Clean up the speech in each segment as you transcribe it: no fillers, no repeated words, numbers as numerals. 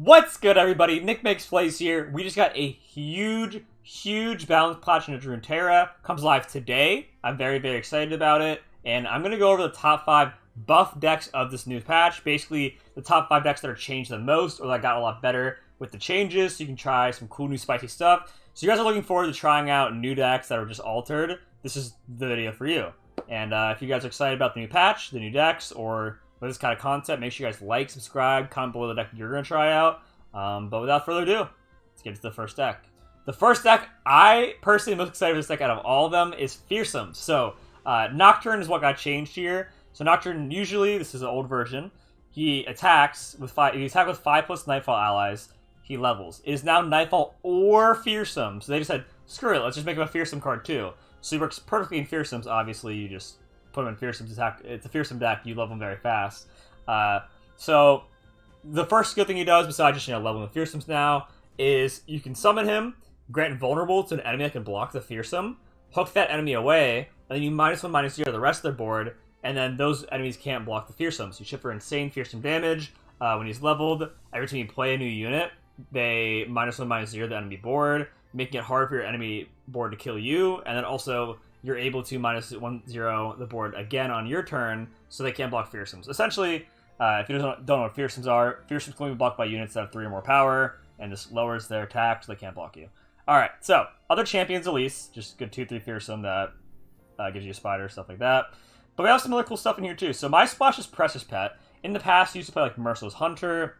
What's good, everybody? NicMakesPlays here. We just got a huge balance patch into Runeterra. Comes live today. I'm very excited about it. And I'm going to go over the top 5 buff decks of this new patch. Basically, the top 5 decks that are changed the most or that got a lot better with the changes. So you can try some cool new spicy stuff. So you guys are looking forward to trying out new decks that are just altered. This is the video for you. And if you guys are excited about the new patch, the new decks, or this kind of concept, make sure you guys like, subscribe, comment below the deck you're going to try out. But without further ado, let's get to the first deck. The first deck I personally am most excited for this deck out of all of them is Fearsome. So Nocturne is what got changed here. So Nocturne, usually, this is an old version, he attacks with 5 plus Nightfall allies, he levels. It is now Nightfall or Fearsome. So they just said, screw it, let's just make him a Fearsome card too. So he works perfectly in Fearsomes. Obviously, you just put him in Fearsome's attack. It's a Fearsome deck, you level him very fast. So the first good thing he does, besides just leveling with Fearsomes now, is you can summon him, grant vulnerable to an enemy that can block the Fearsome, hook that enemy away, and then you -1/-0 the rest of their board, and then those enemies can't block the Fearsome. So you ship for insane Fearsome damage. When he's leveled, every time you play a new unit, they -1/-0 the enemy board, making it hard for your enemy board to kill you, and then also you're able to -1/-0 the board again on your turn, so they can't block Fearsomes. Essentially, if you don't know what Fearsomes are, Fearsomes can be blocked by units that have 3 or more power, and this lowers their attack, so they can't block you. Alright, so, other champions at least, just good 2/3 Fearsome that gives you a spider, stuff like that. But we have some other cool stuff in here too. So my splash is Precious Pet. In the past, you used to play like Merciless Hunter,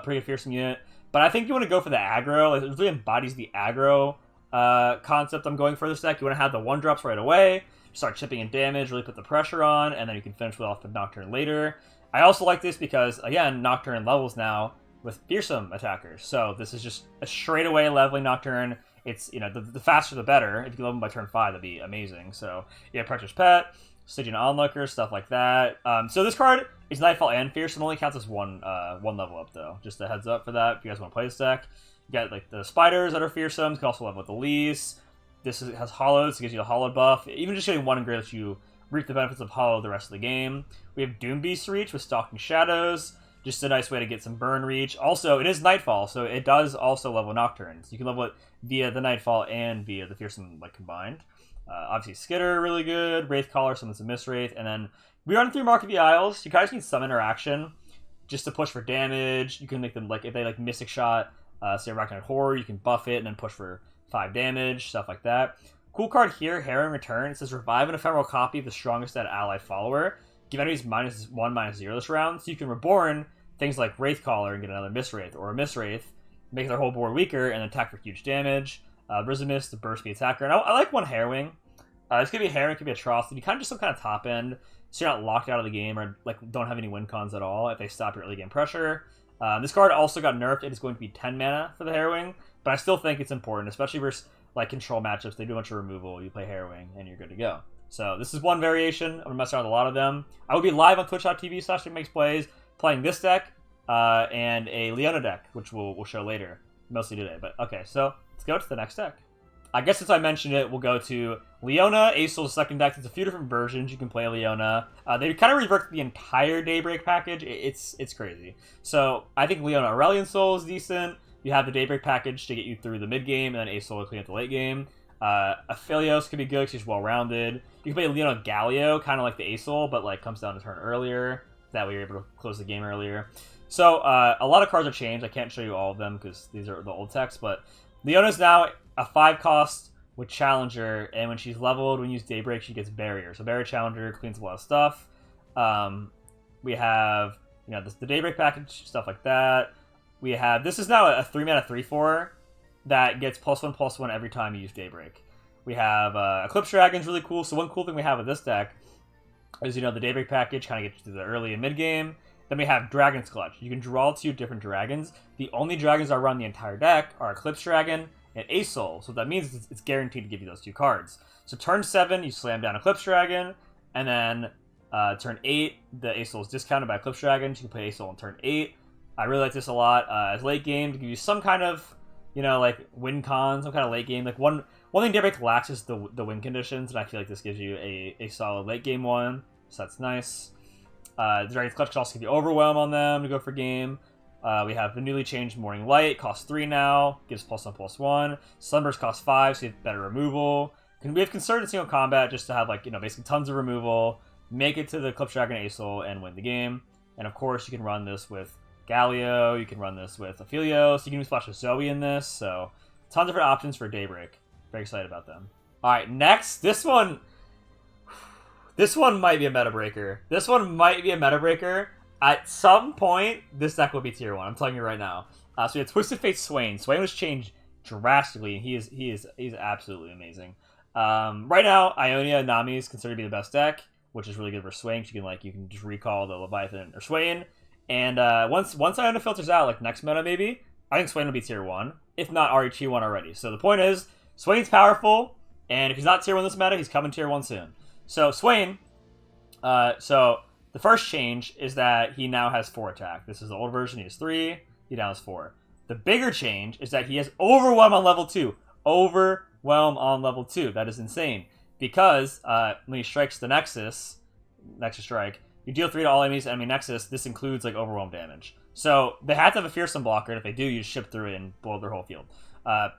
pretty good Fearsome unit. But I think you want to go for the aggro. It really embodies the aggro concept I'm going for this deck. You want to have the 1-drops right away, start chipping in damage, really put the pressure on, and then you can finish off with Nocturne later. I also like this because, again, Nocturne levels now with Fearsome attackers. So this is just a straight away leveling Nocturne. It's, the faster the better. If you level them by turn 5, that'd be amazing. So you have Precious Pet, Stygian Onlooker, stuff like that. So this card is Nightfall and Fearsome. Only counts as one level up, though. Just a heads up for that if you guys want to play this deck. You got like the spiders that are Fearsome. You can also level with the Lease. Has Hollows, so it gives you a Hollow buff. Even just getting 1 and greater lets you reap the benefits of Hollow the rest of the game. We have Doombeast Reach with Stalking Shadows. Just a nice way to get some burn reach. Also, it is Nightfall, so it does also level Nocturnes. You can level it via the Nightfall and via the Fearsome combined. Obviously, Skitter, really good. Wraithcaller, summons a Mistwraith. And then we run through Mark of the Isles. You guys need some interaction just to push for damage. You can make them, if they Mystic Shot, say Arachnid Horror, you can buff it and then push for 5 damage, stuff like that. Cool card here, Harrowing Return. It says revive an ephemeral copy of the strongest dead ally follower. Give enemies -1/-0 this round. So you can reborn things like Wraithcaller and get another Mistwraith, or a Mistwraith, make their whole board weaker, and then attack for huge damage. Rhythmist, the burst speed attacker. And I like one Harrowing. This could be a Harrowing, could be Atrocity. Kind of just some kind of top end, so you're not locked out of the game or don't have any win cons at all if they stop your early game pressure. This card also got nerfed. It is going to be 10 mana for the Harrowing, but I still think it's important, especially versus control matchups. They do a bunch of removal. You play Harrowing, and you're good to go. So this is one variation. I'm gonna mess around with a lot of them. I will be live on twitch.tv/NicMakesPlays playing this deck and a Leona deck, which we'll show later, mostly today. But okay, so let's go to the next deck. I guess since I mentioned it, we'll go to Leona, Aesol's second deck. There's a few different versions you can play Leona. They kind of reworked the entire Daybreak package. It's crazy. So I think Leona Aurelion Soul is decent. You have the Daybreak package to get you through the mid game, and then Aesol to clean up the late game. Aphelios could be good because he's well-rounded. You can play Leona Galio, kind of like the Aesol, but comes down to turn earlier. That way you're able to close the game earlier. So a lot of cards are changed. I can't show you all of them because these are the old texts, but Leona's now a 5-cost with Challenger, and when she's leveled, when you use Daybreak, she gets Barrier. So Barrier Challenger cleans a lot of stuff. We have the Daybreak package, stuff like that. We have, this is now a 3-mana 3/4 that gets +1/+1 every time you use Daybreak. We have Eclipse Dragon's really cool. So one cool thing we have with this deck is, the Daybreak package kind of gets you to the early and mid game. Then we have Dragon's Clutch. You can draw 2 different dragons. The only dragons that run the entire deck are Eclipse Dragon and Aesol. So that means it's guaranteed to give you those 2 cards. So turn 7, you slam down Eclipse Dragon, and then turn 8, the Aesol is discounted by Eclipse Dragon. So you can play Aesol on turn 8. I really like this a lot as late game to give you some kind of, win con, some kind of late game. One thing Daybreak lacks is the win conditions, and I feel like this gives you a solid late game one. So that's nice. The Dragon's Clutch can also give you Overwhelm on them to go for game. We have the newly changed Morning Light, costs 3 now, gives +1/+1. Sunburst costs 5, so you have better removal. We have Concerted Single Combat just to have, like, basically tons of removal, make it to the Clip Dragon Acel, and win the game. And of course, you can run this with Galio, you can run this with Aphelios, you can even splash a Zoe in this, so tons of different options for Daybreak. Very excited about them. Alright, next, this one might be a meta breaker. This one might be a meta breaker. At some point, this deck will be tier 1. I'm telling you right now. So we have Twisted Fate Swain. Swain was changed drastically, and he's absolutely amazing. Right now, Ionia Nami is considered to be the best deck, which is really good for Swain. You can just recall the Leviathan or Swain. And once Ionia filters out, like next meta maybe, I think Swain will be tier 1, if not already tier 1 already. So the point is, Swain's powerful, and if he's not tier 1 this meta, he's coming tier 1 soon. So Swain, so the first change is that he now has 4 attack. This is the old version, he has 3, he now has 4. The bigger change is that he has Overwhelm on level 2. Overwhelm on level 2. That is insane. Because when he strikes the Nexus Strike, you deal 3 to all enemies, enemy Nexus. This includes like Overwhelm damage. So they have to have a Fearsome blocker, and if they do, you just ship through it and blow up their whole field.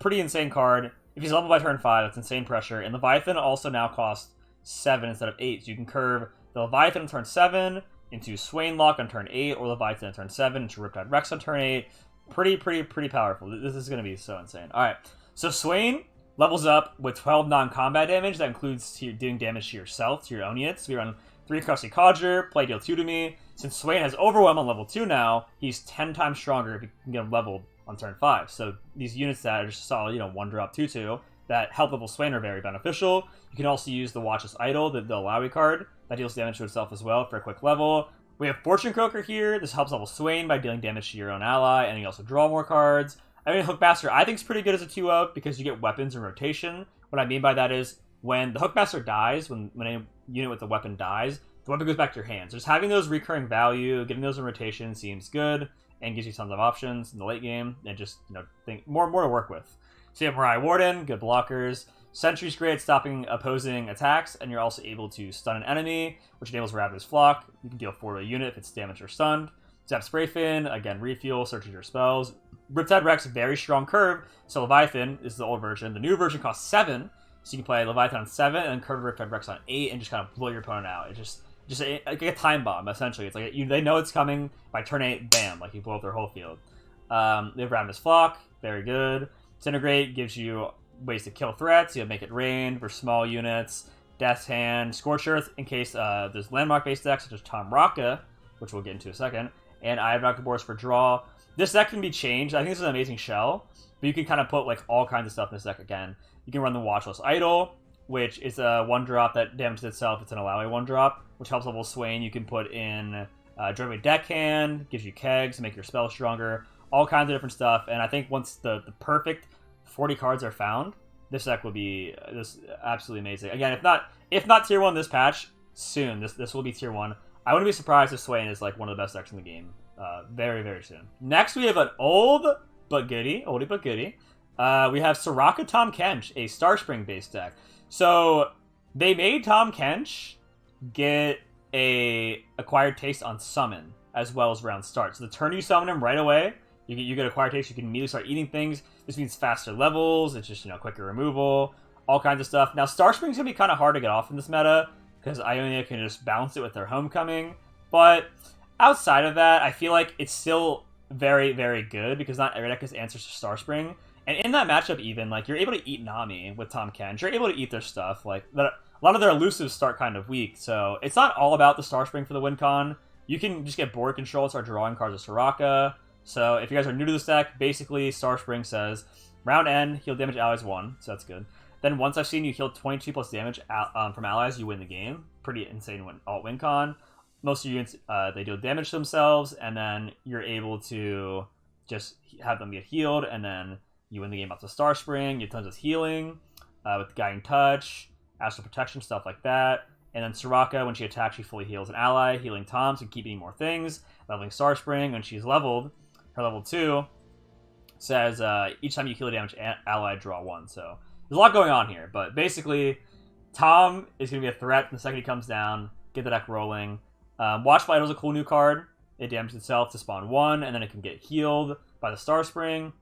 Pretty insane card. If he's leveled by turn 5, that's insane pressure. And Leviathan also now costs 7 instead of 8. So you can curve the Leviathan on turn 7 into Swain Lock on turn 8, or Leviathan on turn 7 into Riptide Rex on turn 8. Pretty powerful. This is going to be so insane. Alright, so Swain levels up with 12 non-combat damage. That includes doing damage to yourself, to your own units. We run 3 Crusty Codger, play deal 2 to me. Since Swain has Overwhelm on level 2 now, he's 10 times stronger if you can get him leveled on turn 5. So these units that are just solid, 1-drop 2/2, that help level Swain are very beneficial. You can also use the Watchless Idol, the Alawi card, that deals damage to itself as well for a quick level. We have Fortune Croaker here. This helps level Swain by dealing damage to your own ally, and you also draw more cards. Hookmaster I think is pretty good as a 2-of because you get weapons in rotation. What I mean by that is when the Hookmaster dies, when a unit with the weapon dies, the weapon goes back to your hand. So just having those recurring value, getting those in rotation seems good and gives you tons of options in the late game, and just think more to work with. So you have Mariah Warden, good blockers. Sentry's great at stopping opposing attacks, and you're also able to stun an enemy, which enables Ravenous Flock. You can deal 4 to a unit if it's damaged or stunned. Zap Sprayfin, again, refuel, searches your spells. Riptide Rex, very strong curve. So Leviathan is the old version. The new version costs 7, so you can play Leviathan on 7 and curve Riptide Rex on 8 and just kind of blow your opponent out. It's just like a time bomb, essentially. It's like they know it's coming. By turn 8, bam, like you blow up their whole field. They have Ravenous Flock, very good. Disintegrate gives you ways to kill threats. You have Make It Rain for small units. Death's Hand, Scorched Earth in case there's landmark-based decks such as Tom Raka, which we'll get into in a second. And I have Nocturne for draw. This deck can be changed. I think this is an amazing shell, but you can kind of put like all kinds of stuff in this deck again. You can run the Watchless Idol, which is a 1-drop that damages itself. It's an Alawi 1-drop, which helps level Swain. You can put in Droidway Deckhand, gives you kegs to make your spell stronger, all kinds of different stuff. And I think once the perfect 40 cards are found, this deck will be absolutely amazing. Again, if not tier 1 this patch, soon. This will be tier 1. I wouldn't be surprised if Swain is like one of the best decks in the game. Very, very soon. Next, we have an oldie but goodie. We have Soraka Tom Kench, a Starspring based deck. So they made Tom Kench get a acquired taste on summon as well as round start. So the turn you summon him right away, you get acquired taste. You can immediately start eating things. This means faster levels. It's just quicker removal, all kinds of stuff. Now Starspring's gonna be kind of hard to get off in this meta because Ionia can just bounce it with their Homecoming. But outside of that, I feel like it's still very, very good because not every deck has answers to Starspring. And in that matchup even, like, you're able to eat Nami with Tom Kench. You're able to eat their stuff. Like, a lot of their elusives start kind of weak. So it's not all about the Starspring for the win con. You can just get board control and start drawing cards of Soraka. So if you guys are new to this deck, basically Starspring says, round end, heal damage allies 1. So that's good. Then once I've seen you heal 22 plus damage from allies, you win the game. Pretty insane alt-win con. Most of your units, they deal damage to themselves, and then you're able to just have them get healed, and then you win the game off the Starspring. You have tons of healing with Guiding Touch, Astral Protection, stuff like that. And then Soraka, when she attacks, she fully heals an ally, healing Tom, so keep eating more things. Leveling Starspring, when she's leveled, her level 2 says each time you heal a damaged ally, draw 1. So there's a lot going on here, but basically, Tom is going to be a threat the second he comes down. Get the deck rolling. Watchful Idol is a cool new card. it damages itself to spawn 1, and then it can get healed by the Star Spring.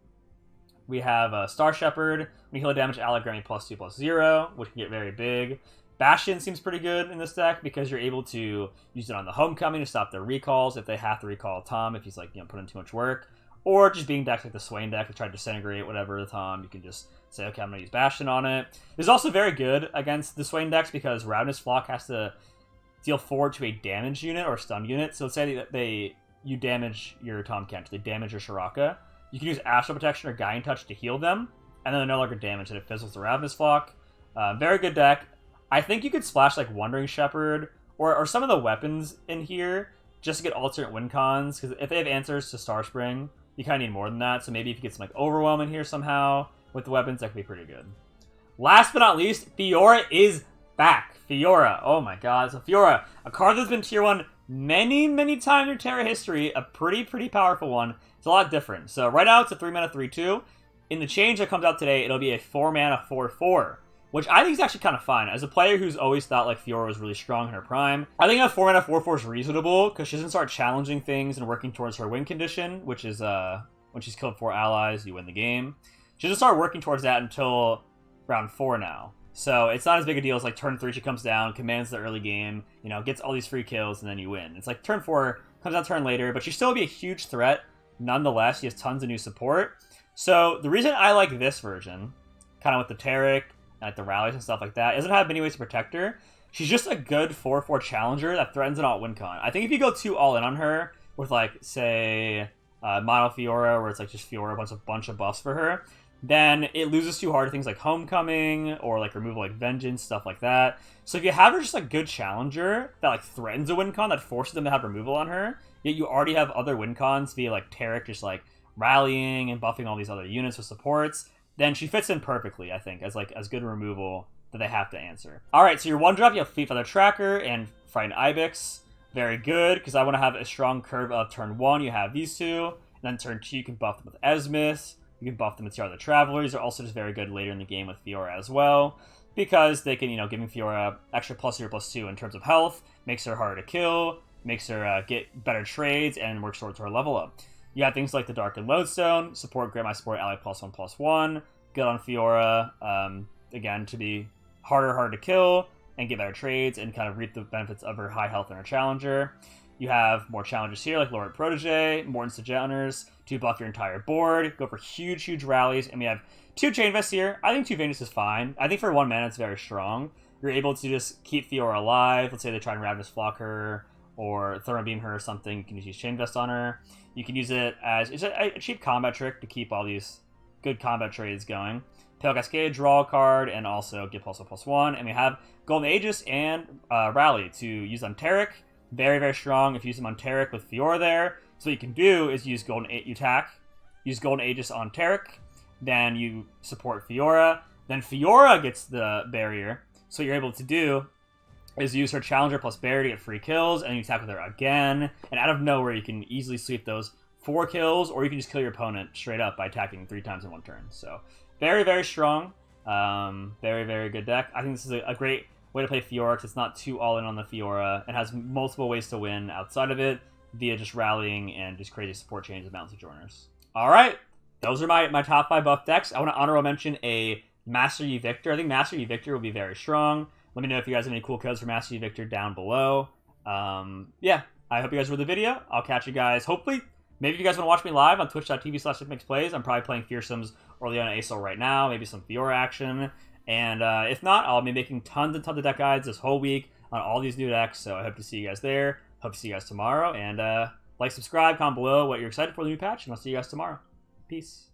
We have Star Shepherd. When you heal damage, ally grant me +2/+0, which can get very big. Bastion seems pretty good in this deck because you're able to use it on the Homecoming to stop their recalls if they have to recall Tom if he's like, you know, putting too much work. Or just being decks like the Swain deck to try to disintegrate whatever the Tom, you can just say, okay, I'm going to use Bastion on it. It's also very good against the Swain decks because Ravenous Flock has to deal 4 to a damage unit or stun unit. So let's say that you damage your Tom Kent, they damage your Soraka. You can use Astral Protection or Guiding Touch to heal them, and then they're no longer damaged, and it fizzles the Ravenous Flock. Very good deck. I think you could splash like Wandering Shepherd or some of the weapons in here just to get alternate win cons, because if they have answers to Star Spring, you kind of need more than that. So maybe if you get some like Overwhelm in here somehow with the weapons, that could be pretty good. Last but not least, Fiora is back. Fiora, oh my god. So Fiora, a card that's been tier 1 many times in Terra history, a pretty powerful one. It's a lot different. So right now it's a 3-mana 3/2. In the change that comes out today, it'll be a 4-mana 4/4. Which I think is actually kind of fine. As a player who's always thought like Fiora was really strong in her prime, I think a 4-mana 4/4 is reasonable because she doesn't start challenging things and working towards her win condition, which is when she's killed 4 allies, you win the game. She doesn't start working towards that until round 4 now. So it's not as big a deal as like turn 3 she comes down, commands the early game, you know, gets all these free kills, and then you win. It's like turn 4 comes out turn later, but she still will be a huge threat nonetheless. She has tons of new support. So the reason I like this version, kind of with the Taric, like the rallies and stuff like that, doesn't have many ways to protect her. She's just a good 4/4 challenger that threatens an alt win con. I think if you go too all in on her with like, say, Mono Fiora, where it's like just Fiora, a bunch of buffs for her, then it loses too hard to things like Homecoming or like removal like Vengeance, stuff like that. So if you have her just like good challenger that like threatens a win con that forces them to have removal on her, yet you already have other win cons via like Taric just like rallying and buffing all these other units with supports, then she fits in perfectly, I think, as good removal that they have to answer. Alright, so your 1-drop, you have Fleet Feather Tracker and Frightened Ibex. Very good, because I want to have a strong curve of turn 1, you have these two. And then turn 2, you can buff them with Esmith. You can buff them with Tiara the Traveler. These are also just very good later in the game with Fiora as well, because they can, you know, giving Fiora extra +0/+2 in terms of health, makes her harder to kill, makes her get better trades, and works towards her level up. You have things like the Dark and Lodestone, support, grant my support, ally +1/+1, good on Fiora, again, to be harder to kill, and get better trades, and kind of reap the benefits of her high health and her challenger. You have more challenges here, like Lord Protege, more Insta-Geners, to buff your entire board, go for huge rallies, and we have 2 Chain Vests here. I think 2 Venus is fine. I think for 1 mana it's very strong. You're able to just keep Fiora alive. Let's say they try and Ravenous Flock her, or Thermal Beam her or something. You can just use Chain Vest on her. You can use it as it's a cheap combat trick to keep all these good combat trades going. Pale Cascade, draw a card, and also get +1/+1. And we have Golden Aegis and Rally to use on Taric. Very strong if you use them on Taric with Fiora there. So what you can do is use you attack, use Golden Aegis on Taric, then you support Fiora, then Fiora gets the barrier. So what you're able to do is use her Challenger plus barrier to get free kills, and you attack with her again. And out of nowhere, you can easily sweep those 4 kills, or you can just kill your opponent straight up by attacking 3 times in 1 turn. So very strong. Very good deck. I think this is a great way to play Fiora, because it's not too all-in on the Fiora. It has multiple ways to win outside of it, via just rallying and just crazy support chains and Mountain Sojourners. Alright, those are my top 5 buff decks. I want to honorable mention a Master Yi Victor. I think Master Yi Victor will be very strong. Let me know if you guys have any cool codes for Master Yi Victor down below. Yeah, I hope you guys enjoyed the video. I'll catch you guys, hopefully, maybe if you guys want to watch me live on twitch.tv/NicMakesPlays. I'm probably playing Fearsome's or Leona ASOL right now, maybe some Fiora action. And if not, I'll be making tons and tons of deck guides this whole week on all these new decks, so I hope to see you guys there. Hope to see you guys tomorrow, and like, subscribe, comment below what you're excited for the new patch, and I'll see you guys tomorrow. Peace.